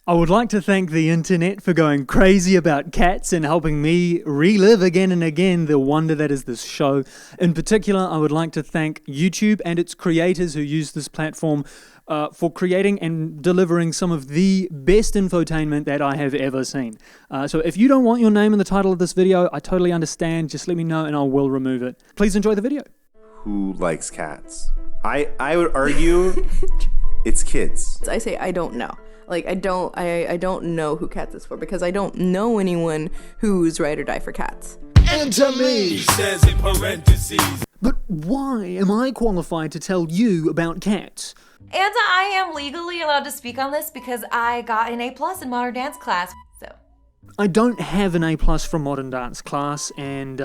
I would like to thank the internet for going crazy about cats and helping me relive again and again the wonder that is this show. In particular, I would like to thank YouTube and its creators who use this platform for creating and delivering some of the best infotainment that I have ever seen. So if you don't want your name in the title of this video, I totally understand. Just let me know and I will remove it. Please enjoy the video. Who likes cats? I would argue it's kids. I say I don't know. Like, I don't know who Cats is for, because I don't know anyone who's ride or die for cats. Enter me, he says in parentheses. But why am I qualified to tell you about cats? And I am legally allowed to speak on this because I got an A+ in modern dance class, so. I don't have an A+ from modern dance class, and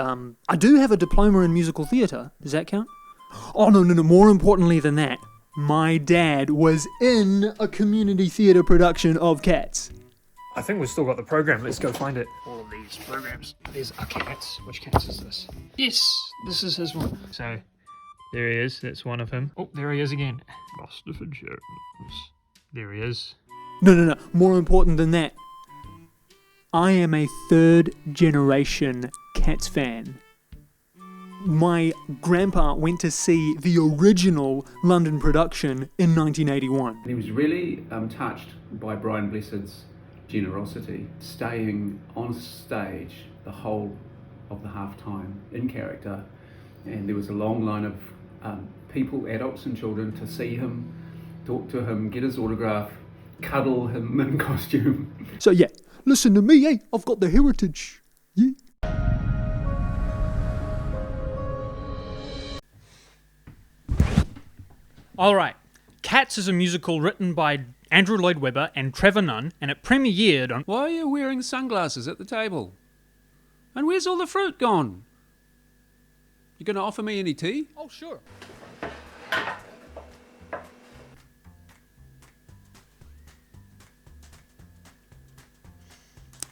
I do have a diploma in musical theatre. Does that count? Oh, no, more importantly than that. My dad was in a community theatre production of Cats. I think we've still got the program. Let's go find it. All of these programs. These are Cats. Which Cats is this? Yes, this is his one. So, there he is. That's one of him. Oh, there he is again. Christopher Jones. There he is. No. More important than that. I am a third generation Cats fan. My grandpa went to see the original London production in 1981. He was really touched by Brian Blessed's generosity, staying on stage the whole of the halftime in character, and there was a long line of people, adults and children, to see him, talk to him, get his autograph, cuddle him in costume. So yeah, listen to me, hey, I've got the heritage. Yeah. Alright, Cats is a musical written by Andrew Lloyd Webber and Trevor Nunn, and it premiered on... Why are you wearing sunglasses at the table? And where's all the fruit gone? You gonna offer me any tea? Oh, sure.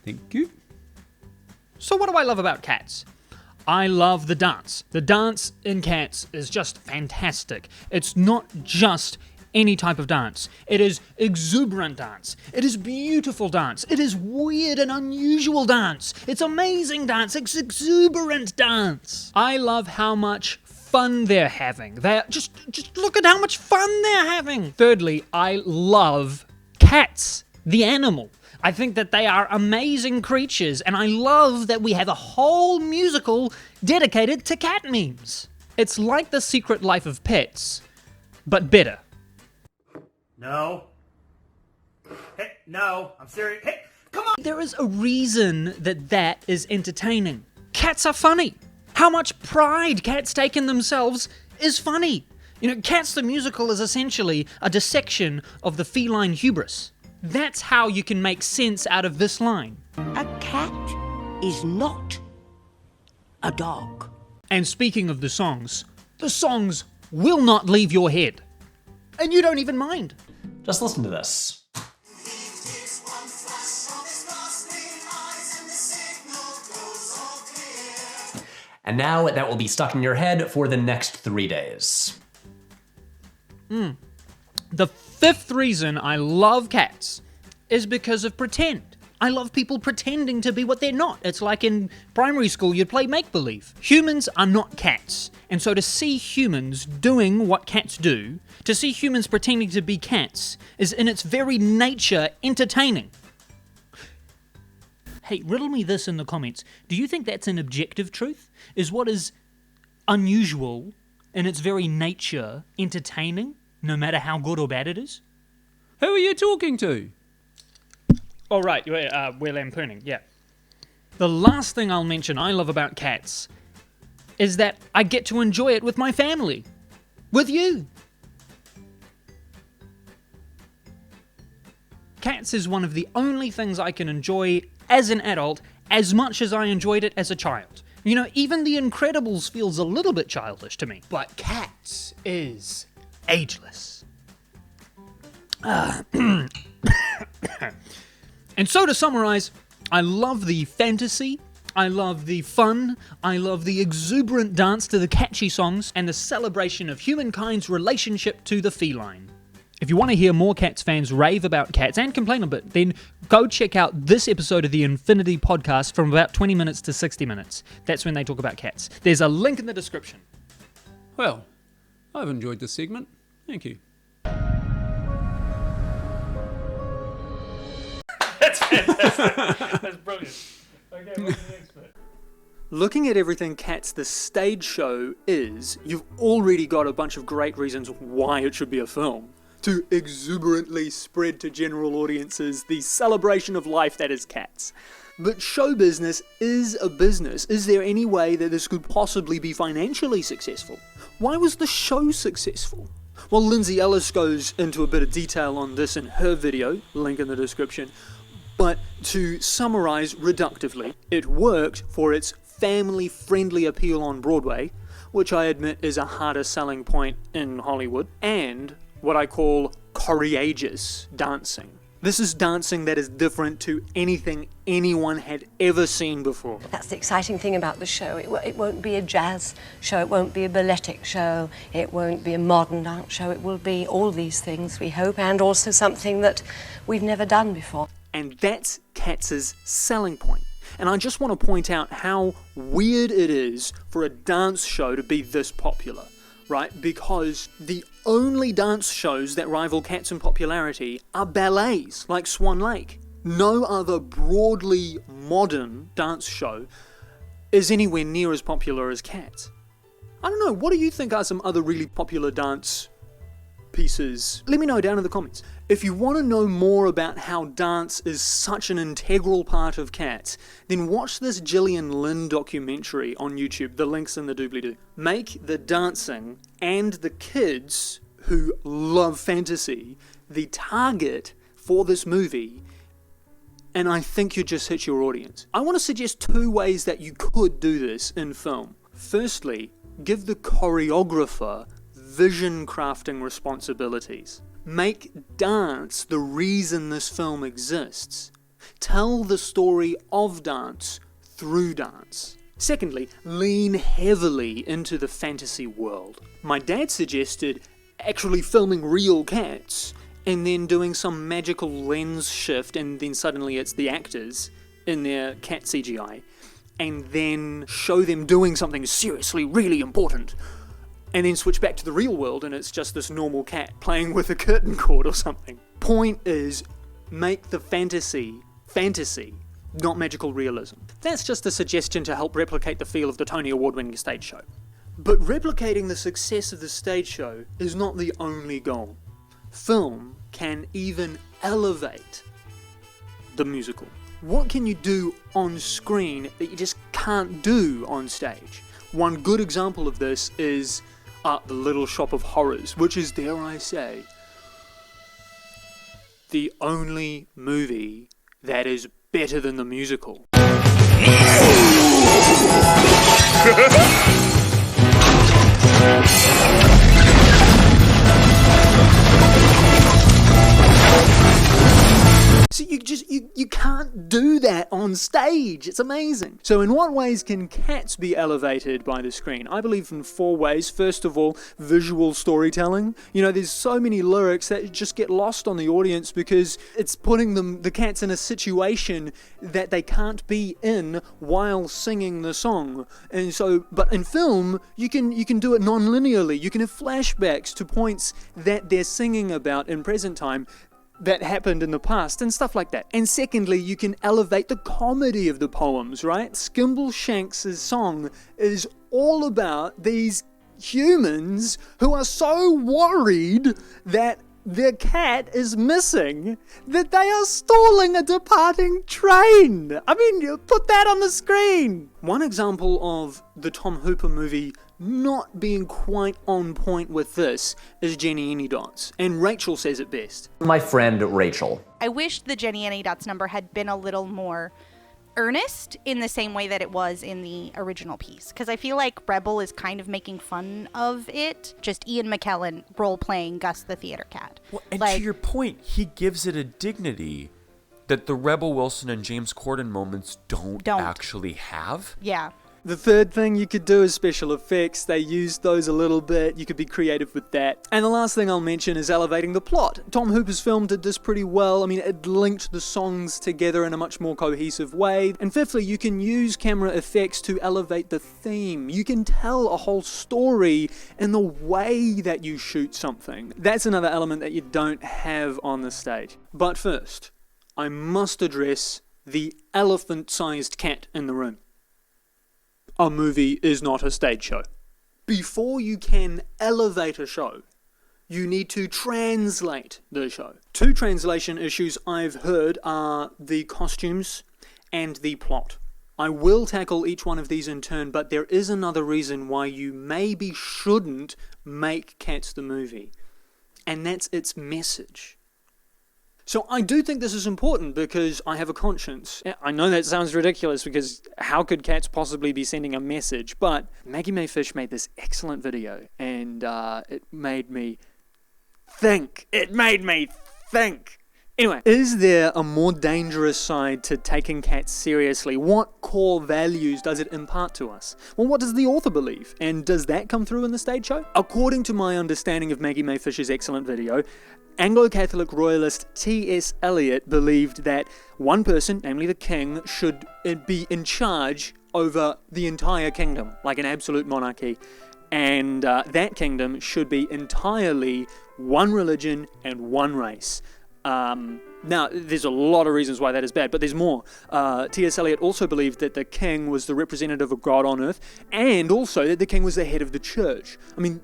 Thank you. So what do I love about Cats? I love the dance. The dance in Cats is just fantastic. It's not just any type of dance. It is exuberant dance. It is beautiful dance. It is weird and unusual dance. It's amazing dance. It's exuberant dance. I love how much fun they're having. They're just look at how much fun they're having. Thirdly, I love cats, the animal. I think that they are amazing creatures, and I love that we have a whole musical dedicated to cat memes. It's like The Secret Life of Pets, but better. No. Hey, no, I'm serious. Hey, come on! There is a reason that is entertaining. Cats are funny. How much pride cats take in themselves is funny. You know, Cats the musical is essentially a dissection of the feline hubris. That's how you can make sense out of this line. A cat is not a dog. And speaking of the songs will not leave your head. And you don't even mind. Just listen to this. And now that will be stuck in your head for the next 3 days. The fifth reason I love Cats is because of pretend. I love people pretending to be what they're not. It's like in primary school you'd play make-believe. Humans are not cats, and so to see humans doing what cats do, to see humans pretending to be cats, is in its very nature entertaining. Hey, riddle me this in the comments. Do you think that's an objective truth? Is what is unusual in its very nature entertaining, no matter how good or bad it is? Who are you talking to? Oh, right, we're lampooning, yeah. The last thing I'll mention I love about Cats is that I get to enjoy it with my family. With you. Cats is one of the only things I can enjoy as an adult as much as I enjoyed it as a child. You know, even The Incredibles feels a little bit childish to me. But Cats is ageless. And so to summarize, I love the fantasy, I love the fun, I love the exuberant dance to the catchy songs, and the celebration of humankind's relationship to the feline. If you want to hear more Cats fans rave about Cats and complain a bit, then go check out this episode of the Infinity podcast from about 20 minutes to 60 minutes. That's when they talk about Cats. There's a link in the description. Well, I've enjoyed this segment. Thank you. That's fantastic. That's brilliant. Okay, what's the next bit? Looking at everything Cats the stage show is, you've already got a bunch of great reasons why it should be a film. To exuberantly spread to general audiences the celebration of life that is Cats. But show business is a business. Is there any way that this could possibly be financially successful? Why was the show successful? Well, Lindsay Ellis goes into a bit of detail on this in her video, link in the description. But to summarize reductively, it worked for its family-friendly appeal on Broadway, which I admit is a harder selling point in Hollywood, and what I call choreageous dancing. This is dancing that is different to anything anyone had ever seen before. That's the exciting thing about the show. It won't be a jazz show, it won't be a balletic show, it won't be a modern dance show. It will be all these things, we hope, and also something that we've never done before. And that's Cats' selling point. And I just want to point out how weird it is for a dance show to be this popular, right? Because the only dance shows that rival Cats in popularity are ballets, like Swan Lake. No other broadly modern dance show is anywhere near as popular as Cats. I don't know, what do you think are some other really popular dance pieces? Let me know down in the comments. If you want to know more about how dance is such an integral part of Cats, then watch this Gillian Lynn documentary on YouTube. The link's in the doobly-doo. Make the dancing and the kids who love fantasy the target for this movie, and I think you just hit your audience. I want to suggest 2 ways that you could do this in film. Firstly, give the choreographer vision crafting responsibilities. Make dance the reason this film exists. Tell the story of dance through dance. Secondly, lean heavily into the fantasy world. My dad suggested actually filming real cats and then doing some magical lens shift, and then suddenly it's the actors in their cat CGI, and then show them doing something seriously really important, and then switch back to the real world and it's just this normal cat playing with a curtain cord or something. Point is, make the fantasy, not magical realism. That's just a suggestion to help replicate the feel of the Tony Award-winning stage show. But replicating the success of the stage show is not the only goal. Film can even elevate the musical. What can you do on screen that you just can't do on stage? One good example of this is The Little Shop of Horrors, which is, dare I say, the only movie that is better than the musical. So you can't do that on stage. It's amazing. So in what ways can Cats be elevated by the screen? I believe in 4 ways. First of all, visual storytelling. You know, there's so many lyrics that just get lost on the audience because it's putting the cats in a situation that they can't be in while singing the song. And so, but in film, you can do it non-linearly. You can have flashbacks to points that they're singing about in present time that happened in the past and stuff like that. And secondly, you can elevate the comedy of the poems, right? Skimbleshanks' song is all about these humans who are so worried that their cat is missing that they are stalling a departing train. I mean, you put that on the screen. One example of the Tom Hooper movie not being quite on point with this is Jennyanydot, and Rachel says it best. My friend Rachel. I wish the Jennyanydot's number had been a little more earnest in the same way that it was in the original piece, because I feel like Rebel is kind of making fun of it, just Ian McKellen role-playing Gus the theater cat. Well, and to your point, he gives it a dignity that the Rebel Wilson and James Corden moments don't actually have. Yeah. The third thing you could do is special effects. They used those a little bit. You could be creative with that. And the last thing I'll mention is elevating the plot. Tom Hooper's film did this pretty well. I mean, it linked the songs together in a much more cohesive way. And fifthly, you can use camera effects to elevate the theme. You can tell a whole story in the way that you shoot something. That's another element that you don't have on the stage. But first, I must address the elephant-sized cat in the room. A movie is not a stage show. Before you can elevate a show, you need to translate the show. Two translation issues I've heard are the costumes and the plot. I will tackle each one of these in turn, but there is another reason why you maybe shouldn't make Cats the movie, and that's its message. So I do think this is important because I have a conscience. I know that sounds ridiculous because how could Cats possibly be sending a message? But Maggie Mae Fish made this excellent video and it made me think. Anyway, is there a more dangerous side to taking Cats seriously? What core values does it impart to us? Well, what does the author believe? And does that come through in the stage show? According to my understanding of Maggie Mae Fish's excellent video, Anglo-Catholic royalist T.S. Eliot believed that one person, namely the king, should be in charge over the entire kingdom, like an absolute monarchy, and that kingdom should be entirely one religion and one race. Now, there's a lot of reasons why that is bad, but there's more. T.S. Eliot also believed that the king was the representative of God on earth, and also that the king was the head of the church. I mean,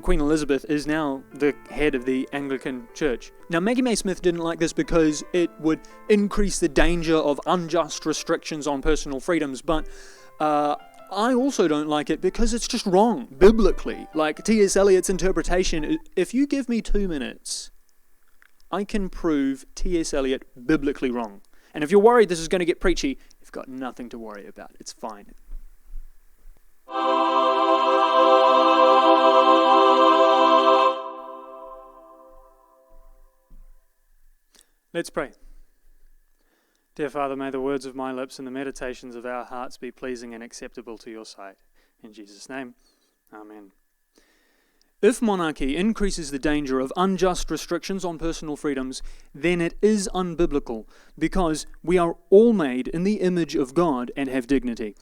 Queen Elizabeth is now the head of the Anglican Church. Now, Maggie Mae Smith didn't like this because it would increase the danger of unjust restrictions on personal freedoms, but I also don't like it because it's just wrong, biblically. Like T.S. Eliot's interpretation, if you give me 2 minutes, I can prove T.S. Eliot biblically wrong. And if you're worried this is going to get preachy, you've got nothing to worry about. It's fine. Let's pray. Dear Father, may the words of my lips and the meditations of our hearts be pleasing and acceptable to your sight. In Jesus' name, Amen. If monarchy increases the danger of unjust restrictions on personal freedoms, then it is unbiblical, because we are all made in the image of God and have dignity.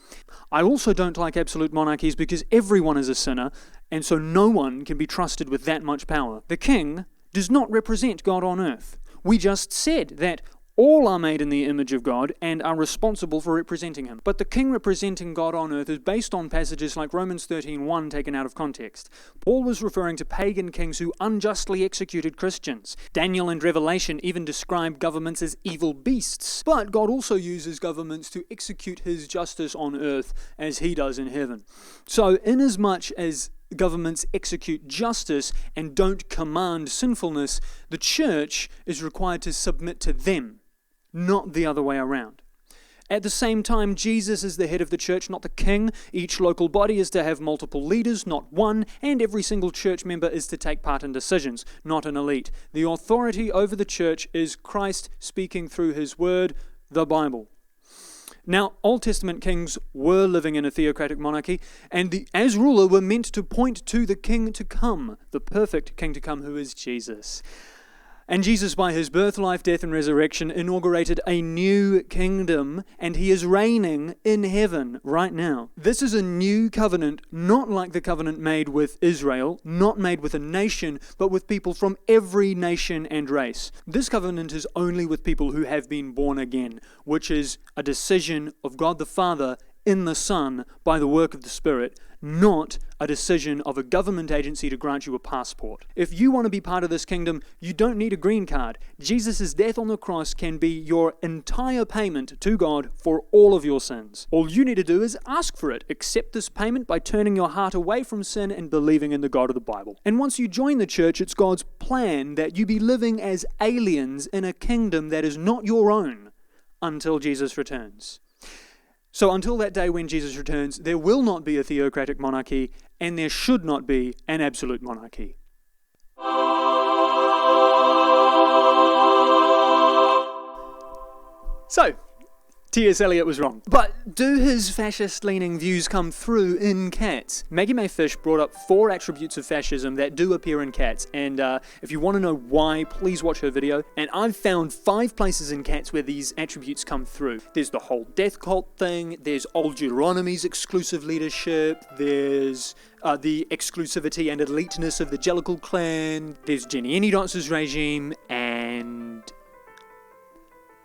I also don't like absolute monarchies because everyone is a sinner, and so no one can be trusted with that much power. The king does not represent God on earth. We just said that all are made in the image of God and are responsible for representing him. But the king representing God on earth is based on passages like Romans 13:1 taken out of context. Paul was referring to pagan kings who unjustly executed Christians. Daniel and Revelation even describe governments as evil beasts. But God also uses governments to execute his justice on earth as he does in heaven. So inasmuch as governments execute justice and don't command sinfulness, the church is required to submit to them, not the other way around. At the same time, Jesus is the head of the church, not the king. Each local body is to have multiple leaders, not one, and every single church member is to take part in decisions, not an elite. The authority over the church is Christ speaking through his word, the Bible. Now, Old Testament kings were living in a theocratic monarchy, and as ruler were meant to point to the king to come, the perfect king to come, who is Jesus. And Jesus, by his birth, life, death, and resurrection, inaugurated a new kingdom, and he is reigning in heaven right now. This is a new covenant, not like the covenant made with Israel, not made with a nation, but with people from every nation and race. This covenant is only with people who have been born again, which is a decision of God the Father in the Son by the work of the Spirit, not a decision of a government agency to grant you a passport. If you want to be part of this kingdom, you don't need a green card. Jesus' death on the cross can be your entire payment to God for all of your sins. All you need to do is ask for it. Accept this payment by turning your heart away from sin and believing in the God of the Bible. And once you join the church, it's God's plan that you be living as aliens in a kingdom that is not your own until Jesus returns. So until that day when Jesus returns, there will not be a theocratic monarchy, and there should not be an absolute monarchy. So, T.S. Eliot was wrong. But do his fascist-leaning views come through in Cats? Maggie Mae Fish brought up 4 attributes of fascism that do appear in Cats, and if you want to know why, please watch her video. And I've found 5 places in Cats where these attributes come through. There's the whole death cult thing, there's old Deuteronomy's exclusive leadership, there's the exclusivity and eliteness of the Jellicle clan, there's Jennyanydot's regime, and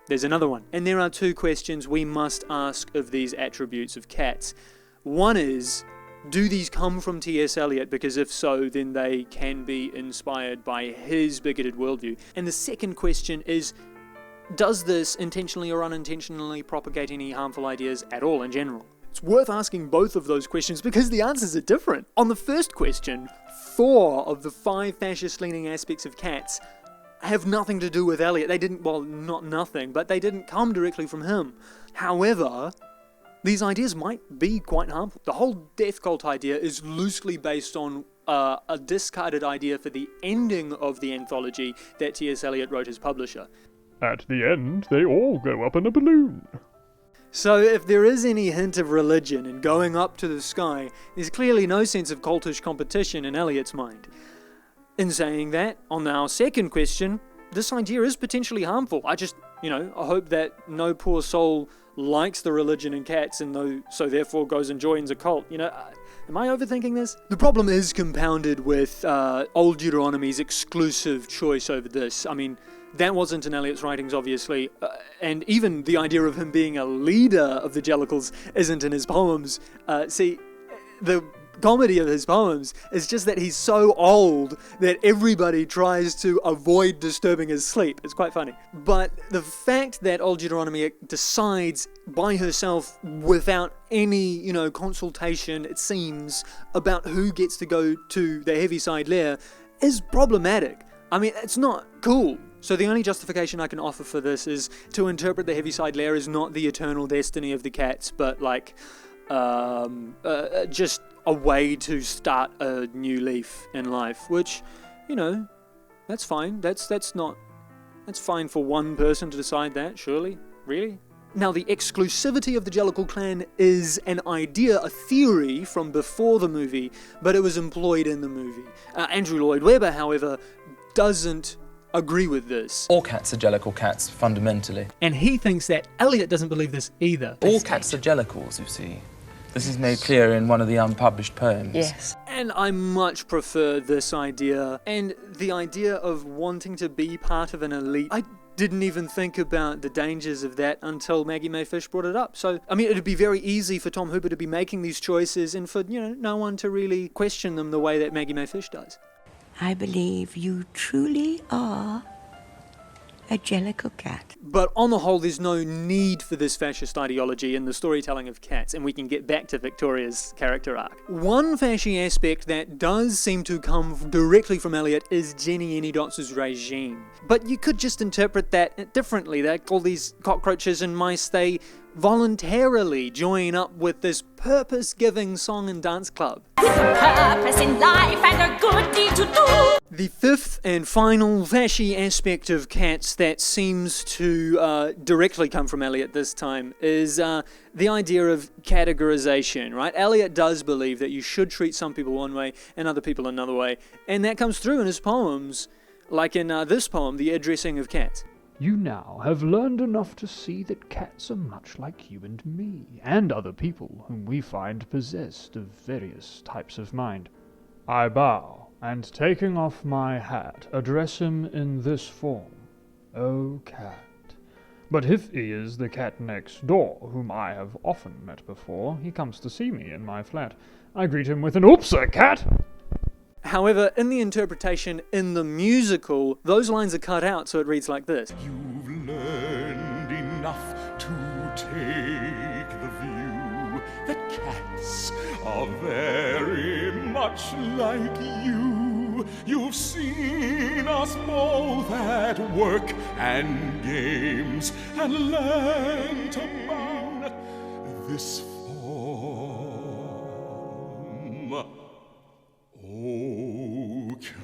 there's another one. And there are 2 questions we must ask of these attributes of Cats. One is, do these come from T.S. Eliot? Because if so, then they can be inspired by his bigoted worldview. And the second question is, does this intentionally or unintentionally propagate any harmful ideas at all in general? It's worth asking both of those questions because the answers are different. On the first question, 4 of the 5 fascist-leaning aspects of Cats have nothing to do with Eliot. They didn't, well, not nothing, but they didn't come directly from him. However, these ideas might be quite harmful. The whole death cult idea is loosely based on a discarded idea for the ending of the anthology that T.S. Eliot wrote his publisher. At the end, they all go up in a balloon. So if there is any hint of religion in going up to the sky, there's clearly no sense of cultish competition in Eliot's mind. In saying that, on our second question, this idea is potentially harmful. I hope that no poor soul likes the religion in Cats and so therefore goes and joins a cult. Am I overthinking this? The problem is compounded with old Deuteronomy's exclusive choice over this. I mean, that wasn't in Eliot's writings, obviously, and even the idea of him being a leader of the Jellicles isn't in his poems. The comedy of his poems is just that he's so old that everybody tries to avoid disturbing his sleep. It's quite funny. But the fact that old Deuteronomy decides by herself without any, consultation, it seems, about who gets to go to the Heaviside Lair is problematic. I mean, it's not cool. So the only justification I can offer for this is to interpret the Heaviside Lair as not the eternal destiny of the Cats, but just a way to start a new leaf in life, which, that's fine. That's fine for one person to decide that, surely? Really? Now, the exclusivity of the Jellicle clan is an idea, a theory from before the movie, but it was employed in the movie. Andrew Lloyd Webber, however, doesn't agree with this. All cats are Jellicle cats, fundamentally. And he thinks that Eliot doesn't believe this either. All cats are Jellicles, you see. This is made clear in one of the unpublished poems. Yes. And I much prefer this idea, and the idea of wanting to be part of an elite. I didn't even think about the dangers of that until Maggie Mae Fish brought it up. So, I mean, it'd be very easy for Tom Hooper to be making these choices and for, no one to really question them the way that Maggie Mae Fish does. I believe you truly are a Jellicle cat. But on the whole, there's no need for this fascist ideology in the storytelling of Cats, and we can get back to Victoria's character arc. One fashy aspect that does seem to come directly from Eliot is Jennyanydot's regime. But you could just interpret that differently. Like all these cockroaches and mice, they voluntarily join up with this purpose-giving song and dance club. With a purpose in life and a good deed to do. The fifth and final fashy aspect of Cats that seems to directly come from Eliot this time is the idea of categorization, right? Eliot does believe that you should treat some people one way and other people another way, and that comes through in his poems, like in this poem, The Addressing of Cats. You now have learned enough to see that cats are much like you and me, and other people whom we find possessed of various types of mind. I bow, and taking off my hat, address him in this form. O cat. But if he is the cat next door, whom I have often met before, he comes to see me in my flat. I greet him with an "Oopsa, cat!" However, in the interpretation in the musical, those lines are cut out, so it reads like this. You've learned enough to take the view that cats are very much like you. You've seen us both at work and games and learned about this form. Oh, cat.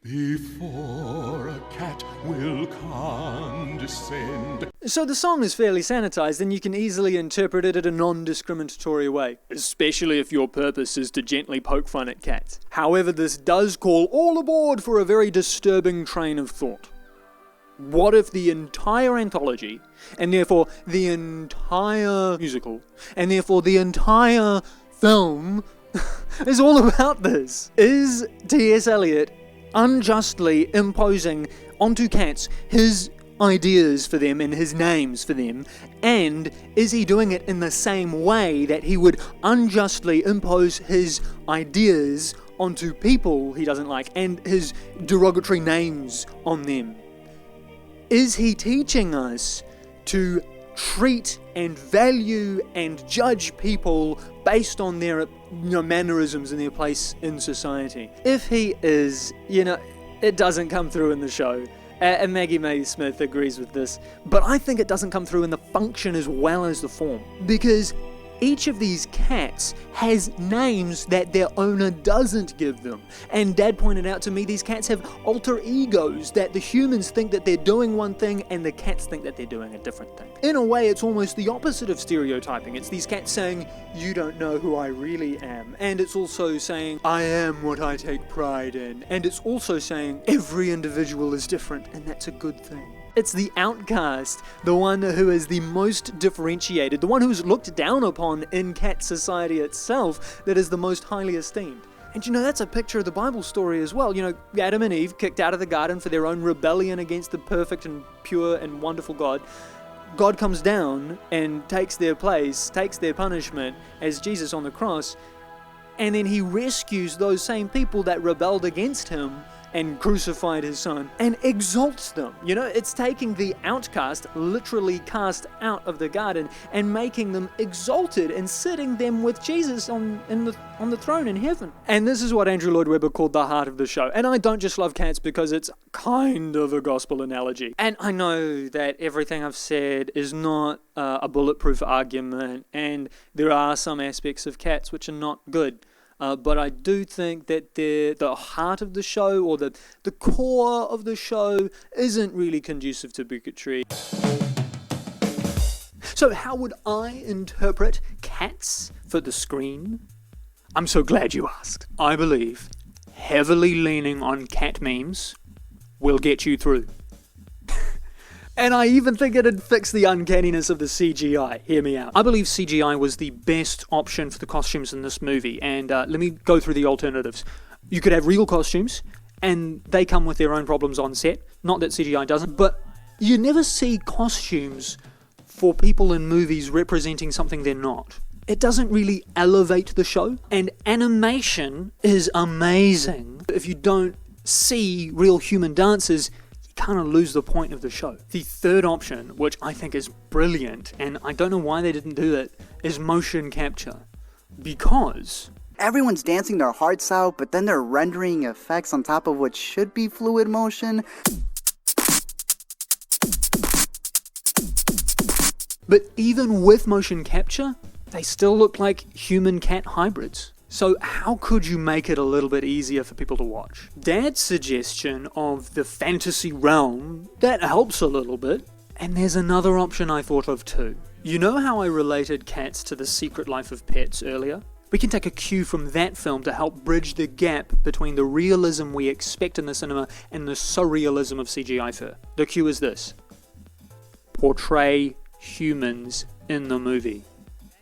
Before a cat will condescend. So the song is fairly sanitized, and you can easily interpret it in a non-discriminatory way, especially if your purpose is to gently poke fun at cats. However, this does call all aboard for a very disturbing train of thought. What if the entire anthology, and therefore the entire musical, and therefore the entire film is all about this? Is T.S. Eliot unjustly imposing onto cats his ideas for them and his names for them, and is he doing it in the same way that he would unjustly impose his ideas onto people he doesn't like and his derogatory names on them? Is he teaching us to treat and value and judge people based on their mannerisms and their place in society? If he is, it doesn't come through in the show. And Maggie May Smith agrees with this, but I think it doesn't come through in the function as well as the form, because each of these cats has names that their owner doesn't give them. And Dad pointed out to me these cats have alter egos, that the humans think that they're doing one thing and the cats think that they're doing a different thing. In a way, it's almost the opposite of stereotyping. It's these cats saying, you don't know who I really am. And it's also saying, I am what I take pride in. And it's also saying, every individual is different, and that's a good thing. It's the outcast, the one who is the most differentiated, the one who is looked down upon in cat society itself, that is the most highly esteemed. And that's a picture of the Bible story as well. Adam and Eve kicked out of the garden for their own rebellion against the perfect and pure and wonderful God. God comes down and takes their place, takes their punishment as Jesus on the cross, and then he rescues those same people that rebelled against him and crucified his son, and exalts them. It's taking the outcast, literally cast out of the garden, and making them exalted and sitting them with Jesus on the throne in heaven. And this is what Andrew Lloyd Webber called the heart of the show. And I don't just love cats because it's kind of a gospel analogy. And I know that everything I've said is not a bulletproof argument, and there are some aspects of cats which are not good. But I do think that the heart of the show, or the core of the show, isn't really conducive to bigotry. So how would I interpret cats for the screen? I'm so glad you asked. I believe heavily leaning on cat memes will get you through. And I even think it'd fix the uncanniness of the CGI. Hear me out. I believe CGI was the best option for the costumes in this movie, and let me go through the alternatives. You could have real costumes, and they come with their own problems on set. Not that CGI doesn't, but you never see costumes for people in movies representing something they're not. It doesn't really elevate the show, and animation is amazing. If you don't see real human dancers, kind of lose the point of the show. The third option, which I think is brilliant, and I don't know why they didn't do it, is motion capture. Because everyone's dancing their hearts out, but then they're rendering effects on top of what should be fluid motion. But even with motion capture, they still look like human-cat hybrids. So how could you make it a little bit easier for people to watch? Dad's suggestion of the fantasy realm, that helps a little bit. And there's another option I thought of too. You know how I related Cats to The Secret Life of Pets earlier? We can take a cue from that film to help bridge the gap between the realism we expect in the cinema and the surrealism of CGI fur. The cue is this: portray humans in the movie.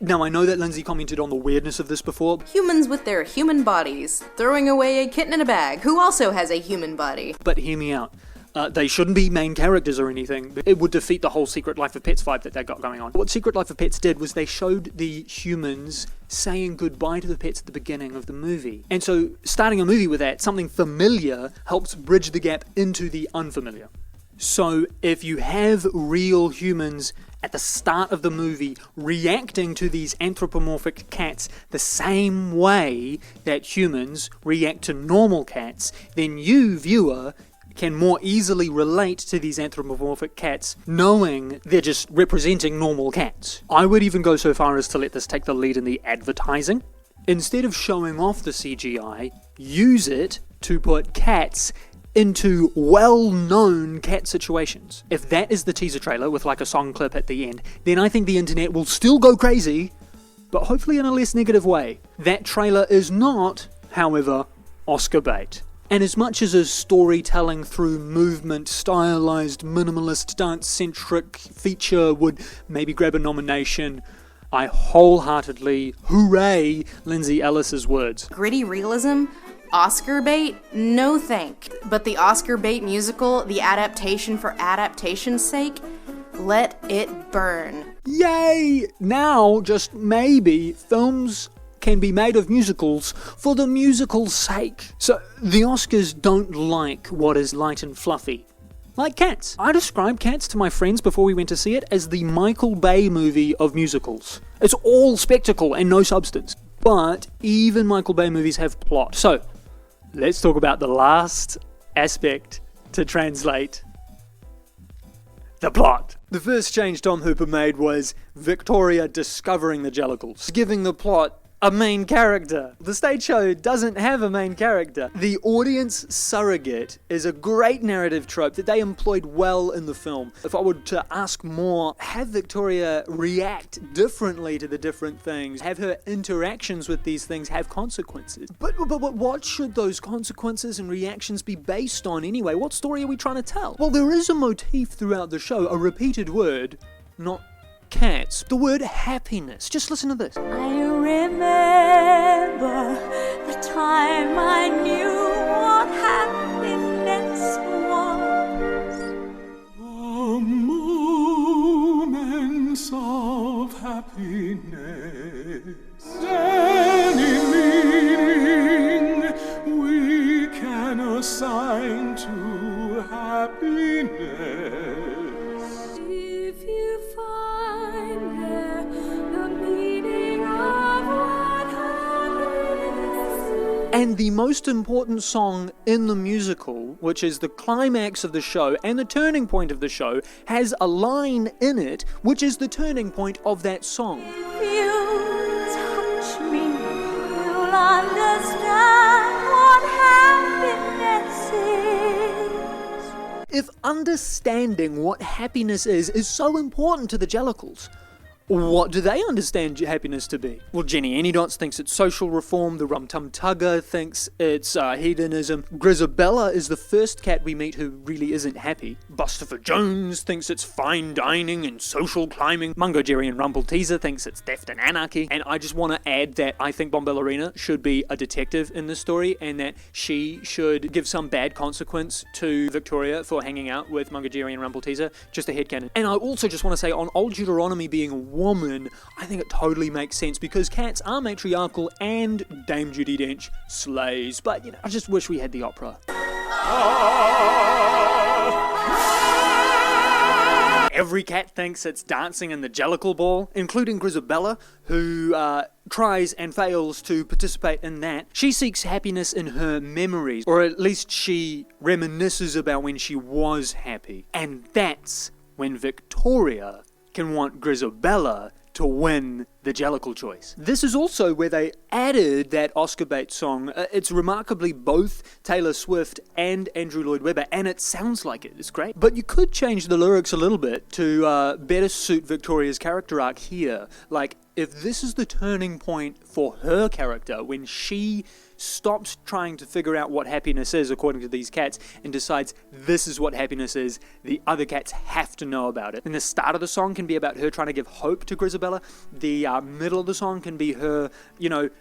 Now, I know that Lindsay commented on the weirdness of this before. Humans with their human bodies, throwing away a kitten in a bag, who also has a human body. But hear me out. They shouldn't be main characters or anything. It would defeat the whole Secret Life of Pets vibe that they got going on. What Secret Life of Pets did was they showed the humans saying goodbye to the pets at the beginning of the movie. And so, starting a movie with that, something familiar helps bridge the gap into the unfamiliar. So, if you have real humans at the start of the movie reacting to these anthropomorphic cats the same way that humans react to normal cats, then you, viewer, can more easily relate to these anthropomorphic cats knowing they're just representing normal cats. I would even go so far as to let this take the lead in the advertising. Instead of showing off the CGI, use it to put cats into well-known cat situations. If that is the teaser trailer with like a song clip at the end, then I think the internet will still go crazy, but hopefully in a less negative way. That trailer is not, however, Oscar bait. And as much as a storytelling through movement, stylized, minimalist, dance-centric feature would maybe grab a nomination, I wholeheartedly hooray Lindsay Ellis's words. Gritty realism, Oscar bait? No thank. But the Oscar bait musical, the adaptation for adaptation's sake, let it burn. Yay! Now, just maybe, films can be made of musicals for the musical's sake. So, the Oscars don't like what is light and fluffy. Like Cats. I described Cats to my friends before we went to see it as the Michael Bay movie of musicals. It's all spectacle and no substance. But even Michael Bay movies have plot. So, let's talk about the last aspect to translate: the plot. The first change Tom Hooper made was Victoria discovering the Jellicles, giving the plot a main character. The stage show doesn't have a main character. The audience surrogate is a great narrative trope that they employed well in the film. If I were to ask more, have Victoria react differently to the different things, have her interactions with these things have consequences. But what should those consequences and reactions be based on anyway? What story are we trying to tell? Well, there is a motif throughout the show, a repeated word, not cats. The word happiness. Just listen to this. I remember the time I knew what happiness was. The moments of happiness. Any meaning we can assign to happiness. If you find there the meaning of what happiness is. And the most important song in the musical, which is the climax of the show and the turning point of the show, has a line in it which is the turning point of that song. If you touch me, you'll understand what happiness is. If understanding what happiness is so important to the Jellicles, what do they understand happiness to be? Well, Jennyanydot thinks it's social reform, the Rum Tum Tugger thinks it's hedonism, Grizabella is the first cat we meet who really isn't happy, Bustopher Jones thinks it's fine dining and social climbing, Mungo Jerry and Rumpleteazer thinks it's theft and anarchy, and I just want to add that I think Bomballerina should be a detective in this story and that she should give some bad consequence to Victoria for hanging out with Mungo Jerry and Rumpleteazer, just a headcanon. And I also just want to say on Old Deuteronomy being a woman, I think it totally makes sense because cats are matriarchal and Dame Judi Dench slays, but you know, I just wish we had the opera. Every cat thinks it's dancing in the Jellicle ball, including Grizabella, who tries and fails to participate in that. She seeks happiness in her memories, or at least she reminisces about when she was happy. And that's when Victoria can want Grizabella to win the Jellicle choice. This is also where they added that Oscar bait song. It's remarkably both Taylor Swift and Andrew Lloyd Webber, and it sounds like it. It's great. But you could change the lyrics a little bit to better suit Victoria's character arc here. Like, if this is the turning point for her character, when she stops trying to figure out what happiness is according to these cats and decides this is what happiness is, the other cats have to know about it. And the start of the song can be about her trying to give hope to Grizabella. The middle of the song can be her,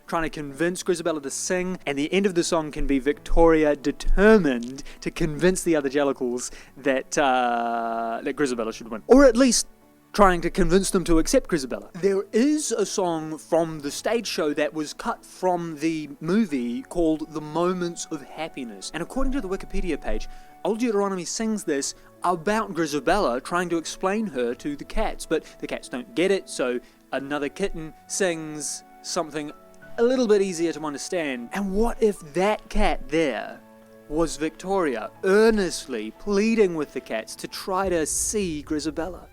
trying to convince Grizabella to sing. And the end of the song can be Victoria determined to convince the other Jellicles that Grizabella should win. Or at least trying to convince them to accept Grizabella. There is a song from the stage show that was cut from the movie called The Moments of Happiness. And according to the Wikipedia page, Old Deuteronomy sings this about Grizabella, trying to explain her to the cats. But the cats don't get it, so another kitten sings something a little bit easier to understand. And what if that cat there was Victoria, earnestly pleading with the cats to try to see Grizabella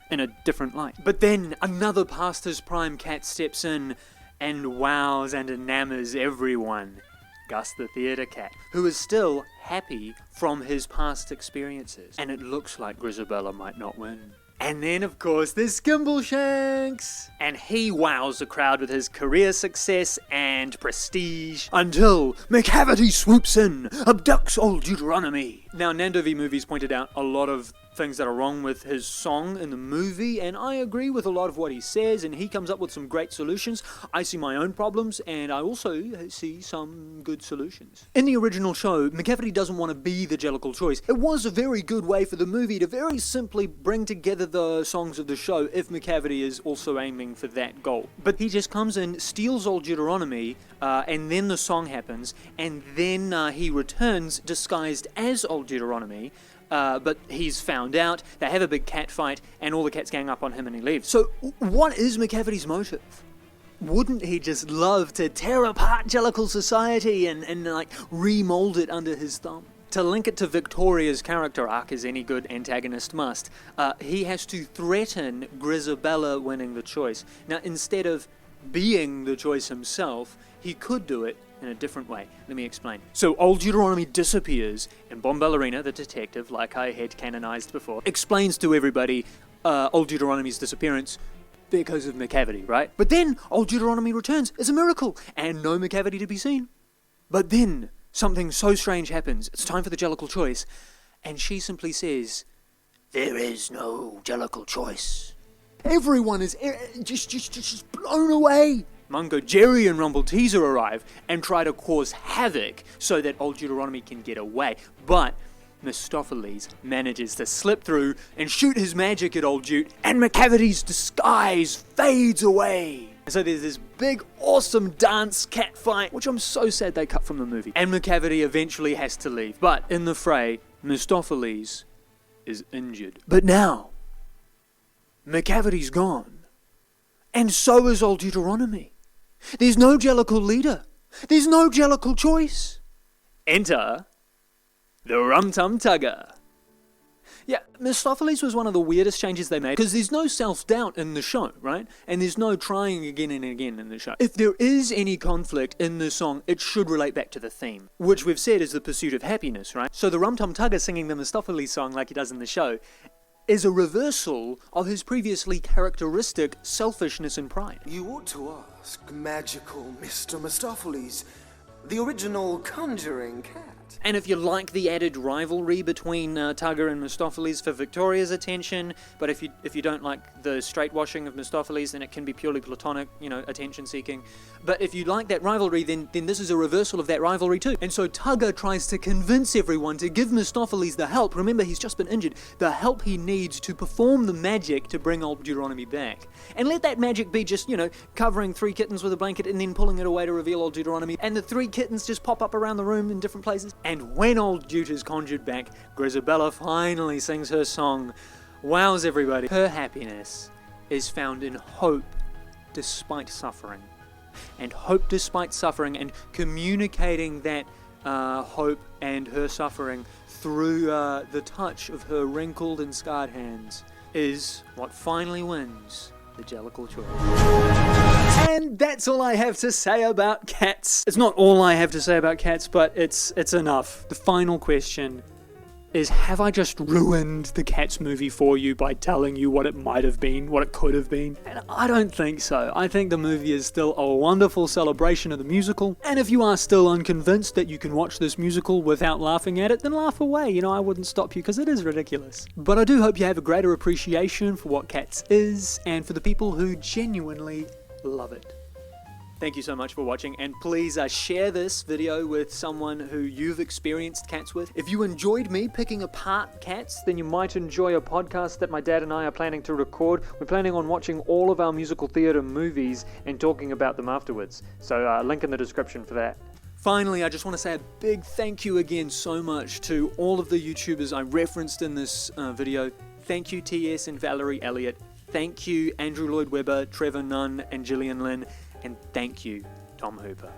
in a different light? But then another past his prime cat steps in and wows and enamors everyone. Gus the theatre cat, who is still happy from his past experiences. And it looks like Grizabella might not win. And then, of course, there's Skimbleshanks! And he wows the crowd with his career success and prestige until McCavity swoops in, abducts old Deuteronomy. Now, Nando v Movies pointed out a lot of things that are wrong with his song in the movie, and I agree with a lot of what he says, and he comes up with some great solutions. I see my own problems, and I also see some good solutions. In the original show, McCavity doesn't want to be the Jellicle choice. It was a very good way for the movie to very simply bring together the songs of the show if McCavity is also aiming for that goal. But he just comes in, steals old Deuteronomy, and then the song happens, and then he returns disguised as old Deuteronomy, but he's found out, they have a big cat fight, and all the cats gang up on him and he leaves. So what is McCavity's motive? Wouldn't he just love to tear apart Jellicle society and like remold it under his thumb? To link it to Victoria's character arc, as any good antagonist must, he has to threaten Grizabella winning the choice. Now, instead of being the choice himself, he could do it in a different way. Let me explain. So old Deuteronomy disappears, and Bomballerina, the detective, like I had canonized before, explains to everybody old Deuteronomy's disappearance because of McCavity, right? But then old Deuteronomy returns as a miracle, and no McCavity to be seen. But then something so strange happens. It's time for the Jellicle choice, and she simply says, "There is no Jellicle choice." Everyone is just blown away. Mungo Jerry and Rumble Teaser arrive and try to cause havoc so that old Deuteronomy can get away. But Mistopheles manages to slip through and shoot his magic at old Jute, and McCavity's disguise fades away. So there's this big, awesome dance cat fight, which I'm so sad they cut from the movie. And McCavity eventually has to leave. But in the fray, Mistopheles is injured. But now, McCavity's gone. And so is old Deuteronomy. There's no Jellicle leader. There's no Jellicle choice. Enter the Rum Tum Tugger. Yeah, Mistopheles was one of the weirdest changes they made, because there's no self-doubt in the show, right? And there's no trying again and again in the show. If there is any conflict in the song, it should relate back to the theme, which we've said is the pursuit of happiness, right? So the Rum Tum Tugger singing the Mistopheles song like he does in the show is a reversal of his previously characteristic selfishness and pride. You ought to ask magical Mr. Mistopheles, the original conjuring cat. And if you like the added rivalry between Tugger and Mistopheles for Victoria's attention, but if you don't like the straight washing of Mistopheles, then it can be purely platonic, attention seeking. But if you like that rivalry, then this is a reversal of that rivalry too. And so Tugger tries to convince everyone to give Mistopheles the help. Remember, he's just been injured. The help he needs to perform the magic to bring old Deuteronomy back. And let that magic be just, covering 3 kittens with a blanket and then pulling it away to reveal old Deuteronomy. And the 3 kittens just pop up around the room in different places. And when old Jute is conjured back, Grizabella finally sings her song. Wows everybody. Her happiness is found in hope despite suffering. And hope despite suffering, and communicating that hope and her suffering through the touch of her wrinkled and scarred hands is what finally wins the Jellicle choice. And that's all I have to say about cats. It's not all I have to say about cats, but it's enough. The final question is, have I just ruined the Cats movie for you by telling you what it might have been, what it could have been? And I don't think so. I think the movie is still a wonderful celebration of the musical, and if you are still unconvinced that you can watch this musical without laughing at it, then laugh away. I wouldn't stop you, because it is ridiculous. But I do hope you have a greater appreciation for what Cats is, and for the people who genuinely love it. Thank you so much for watching, and please share this video with someone who you've experienced cats with. If you enjoyed me picking apart cats, then you might enjoy a podcast that my dad and I are planning to record. We're planning on watching all of our musical theatre movies and talking about them afterwards. So link in the description for that. Finally, I just want to say a big thank you again so much to all of the YouTubers I referenced in this video. Thank you TS and Valerie Elliott. Thank you Andrew Lloyd Webber, Trevor Nunn and Gillian Lynn. And thank you, Tom Hooper.